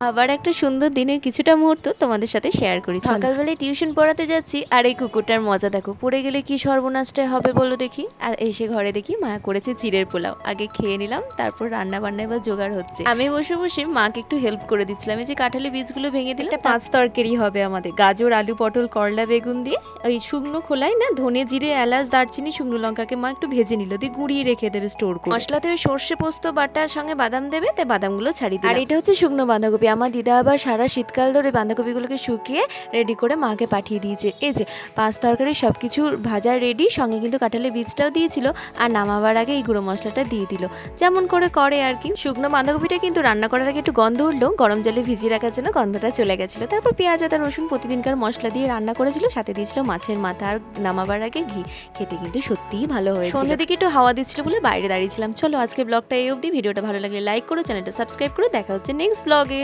আবার একটা সুন্দর দিনের কিছুটা মুহূর্ত তোমাদের সাথে শেয়ার করি। সকালবেলায় টিউশন পড়াতে যাচ্ছি আর এই কুকুরটার মজা দেখো, পড়ে গেলে কি সর্বনাশটা হবে বলো দেখি। আর এসে ঘরে দেখি মা করেছে চিড়ের পোলাও, আগে খেয়ে নিলাম, তারপর রান্না বান্না এবার জোগাড় হচ্ছে। আমি বসে বসে মাকে একটু হেল্প করে দিচ্ছিলাম, এই যে কাঁঠালি বীজগুলো ভেঙে দিলাম। একটা 5 তরকারি হবে আমাদের, গাজর আলু পটল করলা বেগুন দিয়ে। ওই শুকনো খোলায় না ধনে জিরে এলাচ দারচিনি শুকনো লঙ্কাকে মা একটু ভেজে নিল, দিয়ে গুঁড়িয়ে রেখে দেবে স্টোর করে। মশলাতে ওই সর্ষে পোস্ত বাটার সঙ্গে বাদাম দেবে, তাই বাদামগুলো ছাড়িয়ে দিলাম। আর এটা হচ্ছে শুকনো বাঁধাকপি, আমার দিদা আবার সারা শীতকাল ধরে বাঁধাকপিগুলোকে শুকিয়ে রেডি করে মাকে পাঠিয়ে দিয়েছে। এই যে 5 তরকারি সব কিছু ভাজা রেডি, সঙ্গে কিন্তু কাঁঠালের বীজটাও দিয়েছিল, আর নামাবার আগে এই গুঁড়ো মশলাটা দিয়ে দিল, যেমন করে আর কি। শুকনো বাঁধাকপিটা কিন্তু রান্না করার আগে একটু গন্ধ উঠলো, গরম জলে ভিজিয়ে রাখার জন্য গন্ধটা চলে গেছিলো। তারপর পেঁয়াজ আদা রসুন প্রতিদিনকার মশলা দিয়ে রান্না করেছিল, সাথে দিয়েছিল মাছের মাথা আর নামাবার আগে ঘি। খেতে কিন্তু সত্যিই ভালো হয়েছিল। সন্ধ্যের দিকে একটু হাওয়া দিচ্ছিল বলে বাইরে দাঁড়িয়েছিলাম। চলো আজকে ব্লগটা এই অবধি। ভিডিওটা ভালো লাগলে লাইক করো, চ্যানেলটা সাবস্ক্রাইব করে দেখা হচ্ছে নেক্সট ব্লগে।